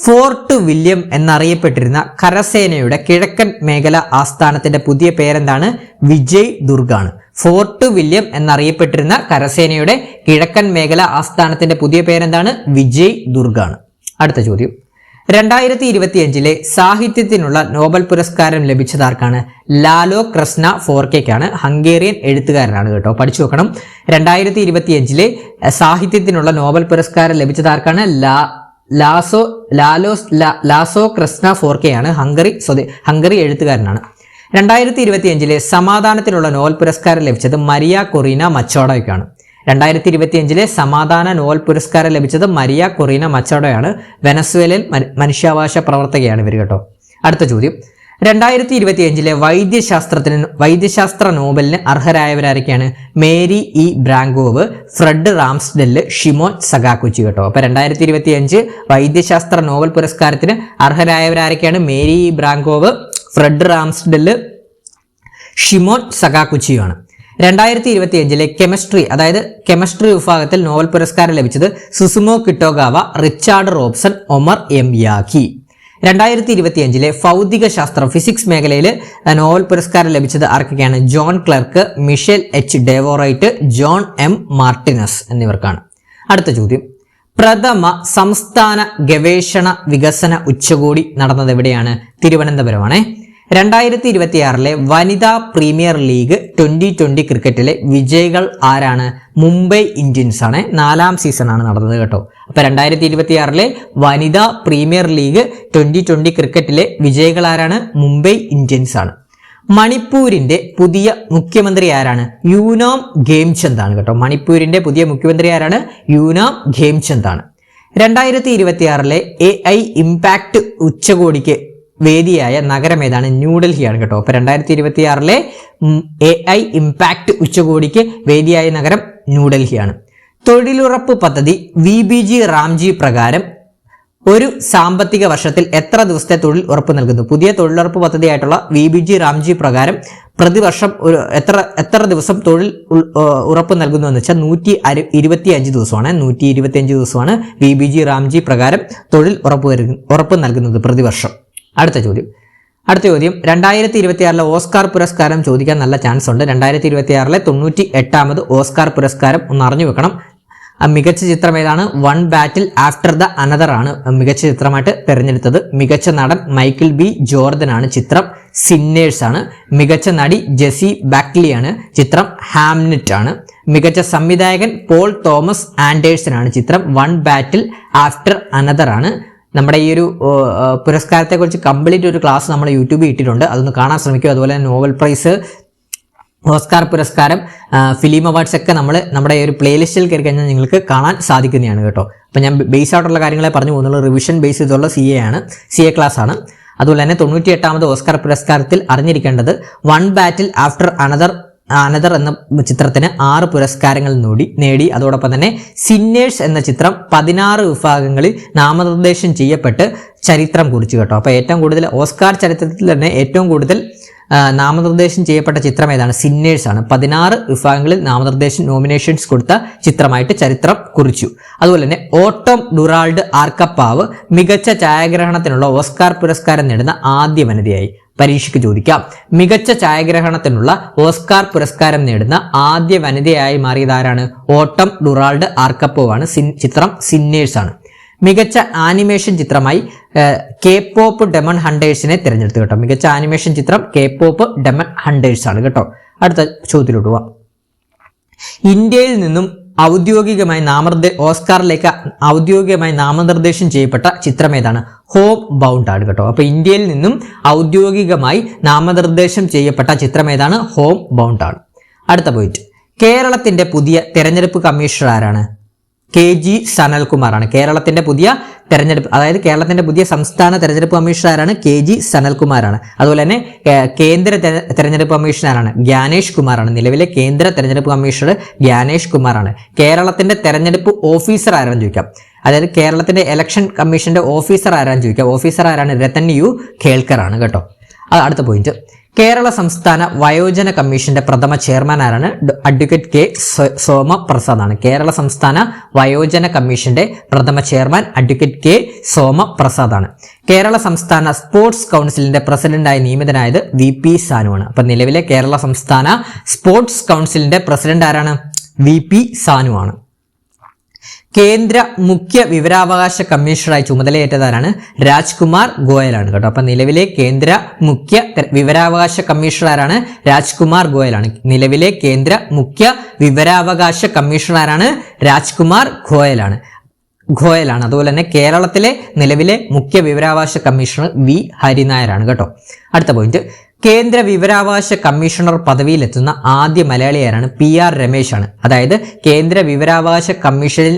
ഫോർട്ട് വില്യം എന്നറിയപ്പെട്ടിരുന്ന കരസേനയുടെ കിഴക്കൻ മേഖല ആസ്ഥാനത്തിന്റെ പുതിയ പേരെന്താണ്? വിജയ് ദുർഗാണ്. ഫോർട്ട് വില്യം എന്നറിയപ്പെട്ടിരുന്ന കരസേനയുടെ കിഴക്കൻ മേഖല ആസ്ഥാനത്തിന്റെ പുതിയ പേരെന്താണ്? വിജയ് ദുർഗാണ്. അടുത്ത ചോദ്യം, 2025 സാഹിത്യത്തിനുള്ള നോബൽ പുരസ്കാരം ലഭിച്ചതാർക്കാണ്? ലാലോ ക്രസ്ന ഫോർക്കെക്കാണ്. ഹംഗേറിയൻ എഴുത്തുകാരനാണ് കേട്ടോ. പഠിച്ചു നോക്കണം. 2025 സാഹിത്യത്തിനുള്ള നോബൽ പുരസ്കാരം ലഭിച്ചതാർക്കാണ്? ലാസോ ക്രസ്ന ഫോർക്കെയാണ്. ഹംഗറി എഴുത്തുകാരനാണ്. 2025 സമാധാനത്തിനുള്ള നോബൽ പുരസ്കാരം ലഭിച്ചത് മരിയ കൊറീന മച്ചോഡോയ്ക്കാണ്. 2025 സമാധാന നോബൽ പുരസ്കാരം ലഭിച്ചത് മരിയ കൊറീന മച്ചാഡോയാണ്. വെനസ്വേലൻ മനുഷ്യാവകാശ പ്രവർത്തകയാണ് ഇവർ കേട്ടോ. അടുത്ത ചോദ്യം, 2025 വൈദ്യശാസ്ത്ര നോബലിന് അർഹരായവരാരൊക്കെയാണ്? Mary E Brunkow, Fred Ramsdell, Shimon Sakaguchi കേട്ടോ. അപ്പൊ 2025 വൈദ്യശാസ്ത്ര നോബൽ പുരസ്കാരത്തിന് അർഹരായവരാരൊക്കെയാണ്? Mary E Brunkow, Fred Ramsdell, Shimon സഗാക്കുച്ചിയാണ്. 2025 കെമിസ്ട്രി വിഭാഗത്തിൽ നോബൽ പുരസ്കാരം ലഭിച്ചത് Susumu Kitagawa, Richard Robson, Omar M Yaghi. 2025 ഭൗതിക ശാസ്ത്രം ഫിസിക്സ് മേഖലയിൽ നോബൽ പുരസ്കാരം ലഭിച്ചത് ആർക്കൊക്കെയാണ്? John Clarke, Michel H Devoret, John M Martinis എന്നിവർക്കാണ്. അടുത്ത ചോദ്യം, പ്രഥമ സംസ്ഥാന ഗവേഷണ വികസന ഉച്ചകോടി നടന്നത് എവിടെയാണ്? തിരുവനന്തപുരമാണ്. 2026 വനിതാ പ്രീമിയർ ലീഗ് 2020 ക്രിക്കറ്റിലെ വിജയികൾ ആരാണ്? മുംബൈ ഇന്ത്യൻസ് ആണ്. 4ാം സീസണാണ് നടന്നത് കേട്ടോ. അപ്പൊ 2026 വനിതാ പ്രീമിയർ ലീഗ് 2020 ക്രിക്കറ്റിലെ വിജയികൾ ആരാണ്? മുംബൈ ഇന്ത്യൻസ് ആണ്. മണിപ്പൂരിന്റെ പുതിയ മുഖ്യമന്ത്രി ആരാണ്? യൂനാം ഖേംചന്ദ് ആണ് കേട്ടോ. മണിപ്പൂരിന്റെ പുതിയ മുഖ്യമന്ത്രി ആരാണ്? യൂനാം ഖേംചന്ദ് ആണ്. 2026 AI ഇമ്പാക്ട് ഉച്ചകോടിക്ക് വേദിയായ നഗരം ഏതാണ്? ന്യൂഡൽഹിയാണ് കേട്ടോ. അപ്പൊ 2026 AI ഇമ്പാക്ട് ഉച്ചകോടിക്ക് വേദിയായ നഗരം ന്യൂഡൽഹിയാണ്. തൊഴിലുറപ്പ് പദ്ധതി VBG റാംജി പ്രകാരം ഒരു സാമ്പത്തിക വർഷത്തിൽ എത്ര ദിവസത്തെ തൊഴിൽ ഉറപ്പ് നൽകുന്നു? പുതിയ തൊഴിലുറപ്പ് പദ്ധതിയായിട്ടുള്ള VBG റാംജി പ്രകാരം പ്രതിവർഷം എത്ര ദിവസം തൊഴിൽ ഉറപ്പ് നൽകുന്നു എന്ന് വെച്ചാൽ 125 ദിവസമാണ്. 125 ദിവസമാണ് VBG റാംജി പ്രകാരം തൊഴിൽ ഉറപ്പ് നൽകുന്നത് പ്രതിവർഷം. അടുത്ത ചോദ്യം 2026 ഓസ്കാർ പുരസ്കാരം ചോദിക്കാൻ നല്ല ചാൻസ് ഉണ്ട്. 2026 98ാമത് ഓസ്കാർ പുരസ്കാരം ഒന്ന് അറിഞ്ഞു വെക്കണം. മികച്ച ചിത്രം ഏതാണ്? One battle after the another ആണ് മികച്ച ചിത്രമായിട്ട് തിരഞ്ഞെടുത്തത്. മികച്ച നടൻ മൈക്കിൾ B. ജോർദൻ ആണ്. ചിത്രം സിന്നേഴ്സ് ആണ്. മികച്ച നടി ജെസി ബാക്ലി ആണ്. ചിത്രം ഹാംനെറ്റ് ആണ്. മികച്ച സംവിധായകൻ പോൾ തോമസ് ആൻഡേഴ്സൺ ആണ്. ചിത്രം വൺ ബാറ്റിൽ ആഫ്റ്റർ അനദർ ആണ്. നമ്മുടെ ഈ ഒരു പുരസ്കാരത്തെ കുറിച്ച് കംപ്ലീറ്റ് ഒരു ക്ലാസ് നമ്മൾ യൂട്യൂബിൽ ഇട്ടിട്ടുണ്ട്, അതൊന്ന് കാണാൻ ശ്രമിക്കും. അതുപോലെ നോബൽ പ്രൈസ്, ഓസ്കാർ പുരസ്കാരം, ഫിലിം അവാർഡ്സ് ഒക്കെ നമ്മുടെ ഈ ഒരു പ്ലേലിസ്റ്റിൽ കയറി കഴിഞ്ഞാൽ നിങ്ങൾക്ക് കാണാൻ സാധിക്കുന്നതാണ് കേട്ടോ. അപ്പം ഞാൻ ബേസ് ആയിട്ടുള്ള കാര്യങ്ങളെ പറഞ്ഞു പോകുന്നുള്ളൂ. റിവിഷൻ ബേസ് ചെയ്തുള്ള CA ക്ലാസ് ആണ്. അതുപോലെ തന്നെ 98ാമത് ഓസ്കാർ പുരസ്കാരത്തിൽ അറിഞ്ഞിരിക്കേണ്ടത് വൺ ബാറ്റിൽ ആഫ്റ്റർ അനദർ എന്ന ചിത്രത്തിന് 6 പുരസ്കാരങ്ങൾ നേടി. അതോടൊപ്പം തന്നെ സിന്നേഴ്സ് എന്ന ചിത്രം 16 വിഭാഗങ്ങളിൽ നാമനിർദ്ദേശം ചെയ്യപ്പെട്ട് ചരിത്രം കുറിച്ചു കേട്ടോ. അപ്പോൾ ഏറ്റവും കൂടുതൽ ഓസ്കാർ ചരിത്രത്തിൽ തന്നെ ഏറ്റവും കൂടുതൽ നാമനിർദ്ദേശം ചെയ്യപ്പെട്ട ചിത്രം ഏതാണ്? സിന്നേഴ്സ് ആണ്. 16 വിഭാഗങ്ങളിൽ നോമിനേഷൻസ് കൊടുത്ത ചിത്രമായിട്ട് ചരിത്രം കുറിച്ചു. അതുപോലെ തന്നെ ഓട്ടം ഡുറാൾഡ് ആർക്കപ്പാവ് മികച്ച ഛായാഗ്രഹണത്തിനുള്ള ഓസ്കാർ പുരസ്കാരം നേടുന്ന ആദ്യ വനിതയായി. പരീക്ഷയ്ക്ക് ചോദിക്കാം. മികച്ച ഛായാഗ്രഹണത്തിനുള്ള ഓസ്കാർ പുരസ്കാരം നേടുന്ന ആദ്യ വനിതയായി മാറിയതാരാണ്? ഓട്ടം ഡുറാൾഡ് ആർക്കപ്പോവാണ്. ചിത്രം സിന്നേഴ്സ് ആണ്. മികച്ച ആനിമേഷൻ ചിത്രമായി K-pop ഡെമൺ ഹണ്ടേഴ്സിനെ തിരഞ്ഞെടുത്തു കേട്ടോ. മികച്ച ആനിമേഷൻ ചിത്രം K-pop ഡെമൺ ഹണ്ടേഴ്സ് ആണ് കേട്ടോ. അടുത്ത ചോദ്യത്തിലോട്ട് പോവാം. ഇന്ത്യയിൽ നിന്നും ഔദ്യോഗികമായി ഓസ്കാറിലേക്ക് ഔദ്യോഗികമായി നാമനിർദ്ദേശം ചെയ്യപ്പെട്ട ചിത്രം ഏതാണ്? ഹോം ബൗണ്ട് ആണ് കേട്ടോ. അപ്പൊ ഇന്ത്യയിൽ നിന്നും ഔദ്യോഗികമായി നാമനിർദ്ദേശം ചെയ്യപ്പെട്ട ചിത്രം ഏതാണ്? ഹോം ബൗണ്ട് ആണ്. അടുത്ത പോയിന്റ്, കേരളത്തിന്റെ പുതിയ തെരഞ്ഞെടുപ്പ് കമ്മീഷണർ ആരാണ്? KG സനൽകുമാറാണ്. കേരളത്തിന്റെ പുതിയ കേരളത്തിന്റെ പുതിയ സംസ്ഥാന തെരഞ്ഞെടുപ്പ് കമ്മീഷണറാണ് KG സനൽകുമാറാണ്. അതുപോലെ തന്നെ കേന്ദ്ര തെരഞ്ഞെടുപ്പ് കമ്മീഷണറാണ് ജ്ഞാനേഷ് കുമാറാണ്. നിലവിലെ കേന്ദ്ര തെരഞ്ഞെടുപ്പ് കമ്മീഷണർ ജ്ഞാനേഷ് കുമാറാണ്. കേരളത്തിന്റെ തെരഞ്ഞെടുപ്പ് ഓഫീസർ ആരാണെന്ന് ചോദിക്കാം. അതായത് കേരളത്തിന്റെ ഇലക്ഷൻ കമ്മീഷന്റെ ഓഫീസർ ആരാണെന്ന് ചോദിക്കാം. ഓഫീസർ ആരാണ്? രത്തൻ U. ഖേൽക്കർ ആണ് കേട്ടോ. അടുത്ത പോയിന്റ്, കേരള സംസ്ഥാന വയോജന കമ്മീഷന്റെ പ്രഥമ ചെയർമാൻ ആരാണ്? Advocate K. സോമപ്രസാദ് ആണ്. കേരള സംസ്ഥാന വയോജന കമ്മീഷന്റെ പ്രഥമ ചെയർമാൻ അഡ്വക്കേറ്റ് K. സോമപ്രസാദ് ആണ്. കേരള സംസ്ഥാന സ്പോർട്സ് കൗൺസിലിന്റെ പ്രസിഡന്റായി നിയമിതനായത് VP സാനു ആണ്. അപ്പൊ നിലവിലെ കേരള സംസ്ഥാന സ്പോർട്സ് കൗൺസിലിന്റെ പ്രസിഡന്റ് ആരാണ്? VP സാനു ആണ്. കേന്ദ്ര മുഖ്യ വിവരാവകാശ കമ്മീഷണറായി ചുമതലയേറ്റതാരാണ്? രാജ്കുമാർ ഗോയലാണ് കേട്ടോ. അപ്പൊ നിലവിലെ കേന്ദ്ര മുഖ്യ വിവരാവകാശ കമ്മീഷണറാണ് രാജ്കുമാർ ഗോയലാണ്. നിലവിലെ കേന്ദ്ര മുഖ്യ വിവരാവകാശ കമ്മീഷണറാണ് രാജ്കുമാർ ഗോയലാണ്. അതുപോലെ തന്നെ കേരളത്തിലെ നിലവിലെ മുഖ്യ വിവരാവകാശ കമ്മീഷണർ V. ഹരിനായരാണ് കേട്ടോ. അടുത്ത പോയിന്റ്, കേന്ദ്ര വിവരാവകാശ കമ്മീഷണർ പദവിയിലെത്തുന്ന ആദ്യ മലയാളിയാരാണ്? PR രമേശ് ആണ്. അതായത് കേന്ദ്ര വിവരാവകാശ കമ്മീഷനിൽ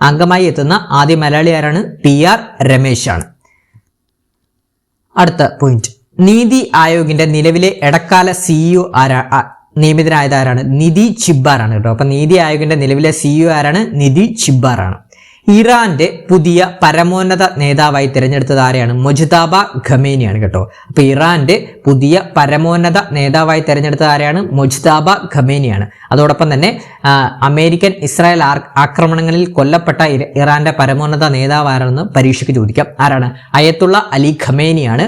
അംഗമായി എത്തുന്ന ആദ്യ മലയാളി ആരാണ്? PR രമേശ് ആണ്. അടുത്ത പോയിന്റ്, നീതി ആയോഗിന്റെ നിലവിലെ ഇടക്കാല CEO നിയമിതനായത് ആരാണ്? നിധി ചിബ്ബാർ ആണ് കേട്ടോ. അപ്പൊ നീതി ആയോഗിന്റെ നിലവിലെ CEO ആരാണ്? നിധി ചിബ്ബാർ ആണ്. ഇറാന്റെ പുതിയ പരമോന്നത നേതാവായി തിരഞ്ഞെടുത്തത് ആരെയാണ്? മൊജ്തബ ഖമേനിയാണ് കേട്ടോ. അപ്പൊ ഇറാന്റെ പുതിയ പരമോന്നത നേതാവായി തിരഞ്ഞെടുത്തത് ആരെയാണ്? മൊജ്തബ ഖമേനിയാണ്. അതോടൊപ്പം തന്നെ അമേരിക്കൻ ഇസ്രായേൽ ആക്രമണങ്ങളിൽ കൊല്ലപ്പെട്ട ഇറാന്റെ പരമോന്നത നേതാവ് ആരാണെന്ന് പരീക്ഷയ്ക്ക് ചോദിക്കാം. ആരാണ്? അയത്തുള്ള അലി ഖമേനിയാണ്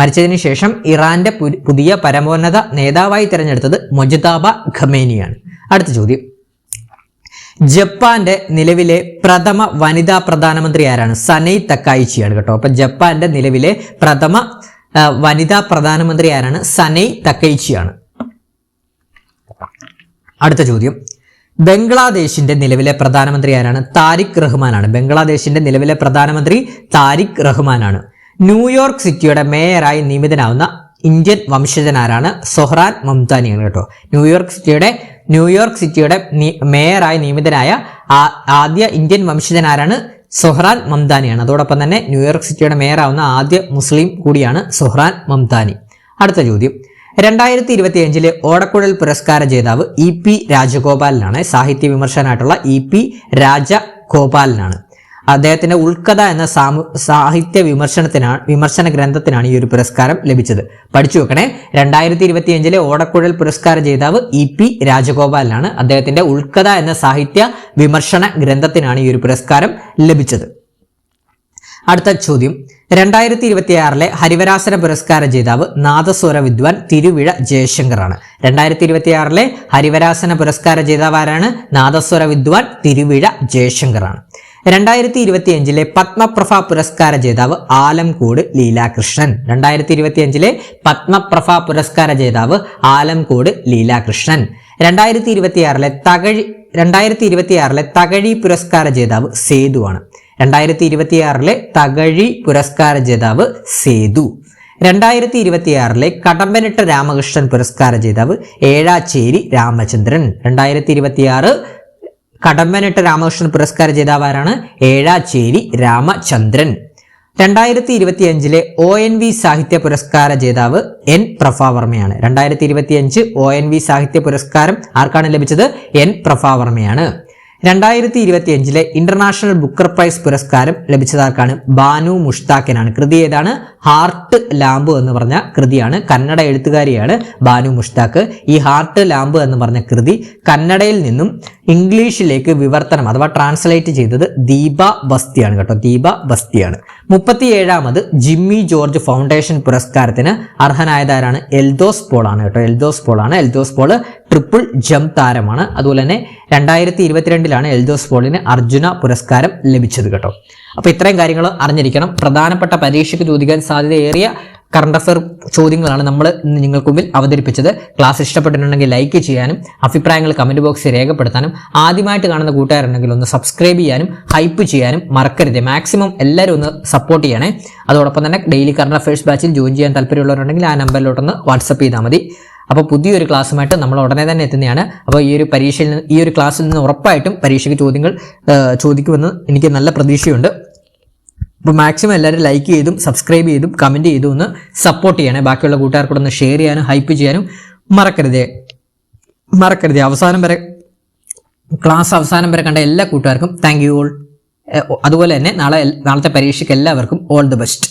മരിച്ചതിന് ശേഷം ഇറാന്റെ പുതിയ പരമോന്നത നേതാവായി തിരഞ്ഞെടുത്തത് മൊജ്തബ ഖമേനിയാണ്. അടുത്ത ചോദ്യം, ജപ്പാന്റെ നിലവിലെ പ്രഥമ വനിതാ പ്രധാനമന്ത്രി ആരാണ്? സനൈ തക്കായിച്ചിയാണ് കേട്ടോ. അപ്പൊ ജപ്പാന്റെ നിലവിലെ പ്രഥമ വനിതാ പ്രധാനമന്ത്രി ആരാണ്? സനൈ തക്കൈച്ചിയാണ്. അടുത്ത ചോദ്യം, ബംഗ്ലാദേശിന്റെ നിലവിലെ പ്രധാനമന്ത്രി ആരാണ്? താരിഖ് റഹ്മാനാണ്. ബംഗ്ലാദേശിന്റെ നിലവിലെ പ്രധാനമന്ത്രി താരിഖ് റഹ്മാനാണ്. ന്യൂയോർക്ക് സിറ്റിയുടെ മേയറായി നിയമിതനാവുന്ന ഇന്ത്യൻ വംശജനാരാണ്? സൊഹ്റാൻ മംതാനിയാണ് കേട്ടോ. ന്യൂയോർക്ക് സിറ്റിയുടെ മേയറായി നിയമിതനായ ആദ്യ ഇന്ത്യൻ വംശജനാരാണ്? സൊഹ്റാൻ മംതാനിയാണ്. അതോടൊപ്പം തന്നെ ന്യൂയോർക്ക് സിറ്റിയുടെ മേയറാവുന്ന ആദ്യ മുസ്ലിം കൂടിയാണ് സൊഹ്റാൻ മംതാനി. അടുത്ത ചോദ്യം, 2025 ഓടക്കുഴൽ പുരസ്കാര ജേതാവ് EP രാജഗോപാലനാണ്. സാഹിത്യ വിമർശകനായിട്ടുള്ള EP രാജഗോപാലനാണ്. അദ്ദേഹത്തിന്റെ ഉൾക്കഥ എന്ന സാഹിത്യ വിമർശന ഗ്രന്ഥത്തിനാണ് ഈ ഒരു പുരസ്കാരം ലഭിച്ചത്. പഠിച്ചു വെക്കണേ. 2025 ഓടക്കുഴൽ പുരസ്കാര ജേതാവ് EP രാജഗോപാലനാണ്. അദ്ദേഹത്തിന്റെ ഉൾക്കഥ എന്ന സാഹിത്യ വിമർശന ഗ്രന്ഥത്തിനാണ് ഈ ഒരു പുരസ്കാരം ലഭിച്ചത്. അടുത്ത ചോദ്യം, 2026 ഹരിവരാസന പുരസ്കാര ജേതാവ് നാദസ്വര വിദ്വാൻ തിരുവിഴ ജയശങ്കറാണ്. 2026 ഹരിവരാസന പുരസ്കാര ജേതാവ് ആരാണ്? നാദസ്വര വിദ്വാൻ തിരുവിഴ ജയശങ്കറാണ്. 2025 പത്മപ്രഭ പുരസ്കാര ജേതാവ് ആലംകോട് ലീലാകൃഷ്ണൻ. 2025 പത്മപ്രഭ പുരസ്കാര ജേതാവ് ആലംകോട് ലീലാകൃഷ്ണൻ. 2026 തകഴി പുരസ്കാര ജേതാവ് സേതുവാണ്. 2026 തകഴി പുരസ്കാര ജേതാവ് സേതു. 2026 കടമ്പനിട്ട രാമകൃഷ്ണൻ പുരസ്കാര ജേതാവ് ഏഴാച്ചേരി രാമചന്ദ്രൻ. 2026 കടമ്പനിട്ട രാമകൃഷ്ണൻ പുരസ്കാര ജേതാവ് ആരാണ്? ഏഴാച്ചേരി രാമചന്ദ്രൻ. 2025 ONV സാഹിത്യ പുരസ്കാര ജേതാവ് N പ്രഭാവർമ്മയാണ്. 2025 ONV സാഹിത്യ പുരസ്കാരം ആർക്കാണ് ലഭിച്ചത്? N പ്രഭാവർമ്മയാണ്. 2025 ഇന്റർനാഷണൽ ബുക്കർ പ്രൈസ് പുരസ്കാരം ലഭിച്ചതാർക്കാണ്? ബാനു മുഷ്താഖിനാണ്. കൃതി ഏതാണ്? ഹാർട്ട് ലാമ്പ് എന്ന് പറഞ്ഞ കൃതിയാണ്. കന്നഡ എഴുത്തുകാരിയാണ് ബാനു മുഷ്താഖ്. ഈ ഹാർട്ട് ലാമ്പ് എന്ന് പറഞ്ഞ കൃതി കന്നഡയിൽ നിന്നും ഇംഗ്ലീഷിലേക്ക് വിവർത്തനം അഥവാ ട്രാൻസ്ലേറ്റ് ചെയ്തത് ദീപ ബസ്തിയാണ് കേട്ടോ. ദീപ ബസ്തിയാണ്. 37ാമത് ജിമ്മി ജോർജ് ഫൗണ്ടേഷൻ പുരസ്കാരത്തിന് അർഹനായതാരാണ്? എൽദോസ് പോൾ ആണ് കേട്ടോ. എൽദോസ് പോൾ ആണ്. എൽദോസ് പോൾ ട്രിപ്പിൾ ജംപ് താരമാണ്. അതുപോലെ തന്നെ 2022 എൽദോസ് പോളിന് അർജുന പുരസ്കാരം ലഭിച്ചത് കേട്ടോ. അപ്പൊ ഇത്രയും കാര്യങ്ങൾ അറിഞ്ഞിരിക്കണം. പ്രധാനപ്പെട്ട പരീക്ഷയ്ക്ക് ചോദിക്കാൻ സാധ്യതയേറിയ കറണ്ട് അഫയർ ചോദ്യങ്ങളാണ് നമ്മൾ നിങ്ങൾക്ക് മുമ്പിൽ അവതരിപ്പിച്ചത്. ക്ലാസ് ഇഷ്ടപ്പെട്ടിട്ടുണ്ടെങ്കിൽ ലൈക്ക് ചെയ്യാനും അഭിപ്രായങ്ങൾ കമന്റ് ബോക്സിൽ രേഖപ്പെടുത്താനും ആദ്യമായിട്ട് കാണുന്ന കൂട്ടുകാരുണ്ടെങ്കിൽ ഒന്ന് സബ്സ്ക്രൈബ് ചെയ്യാനും ഹൈപ്പ് ചെയ്യാനും മറക്കരുത്. മാക്സിമം എല്ലാവരും ഒന്ന് സപ്പോർട്ട് ചെയ്യണേ. അതോടൊപ്പം തന്നെ ഡെയിലി കറണ്ട് അഫയേഴ്സ് ബാച്ചിൽ ജോയിൻ ചെയ്യാൻ താല്പര്യമുള്ളവരുണ്ടെങ്കിൽ ആ നമ്പറിലോട്ടൊന്ന് വാട്സപ്പ് ചെയ്താൽ മതി. അപ്പോൾ പുതിയൊരു ക്ലാസ്സുമായിട്ട് നമ്മൾ ഉടനെ തന്നെ എത്തുന്നതാണ്. അപ്പോൾ ഈ ഒരു ക്ലാസ്സിൽ നിന്ന് ഉറപ്പായിട്ടും പരീക്ഷയ്ക്ക് ചോദ്യങ്ങൾ ചോദിക്കുമെന്ന് എനിക്ക് നല്ല പ്രതീക്ഷയുണ്ട്. അപ്പോൾ മാക്സിമം എല്ലാവരും ലൈക്ക് ചെയ്തും സബ്സ്ക്രൈബ് ചെയ്തും കമൻറ്റ് ചെയ്തും ഒന്ന് സപ്പോർട്ട് ചെയ്യണേ. ബാക്കിയുള്ള കൂട്ടുകാർക്കൂടെ ഒന്ന് ഷെയർ ചെയ്യാനും ഹൈപ്പ് ചെയ്യാനും മറക്കരുതേ. ക്ലാസ് അവസാനം വരെ കണ്ട എല്ലാ കൂട്ടുകാർക്കും താങ്ക് യു ഓൾ. അതുപോലെ തന്നെ നാളത്തെ പരീക്ഷയ്ക്ക് എല്ലാവർക്കും ഓൾ ദി ബെസ്റ്റ്.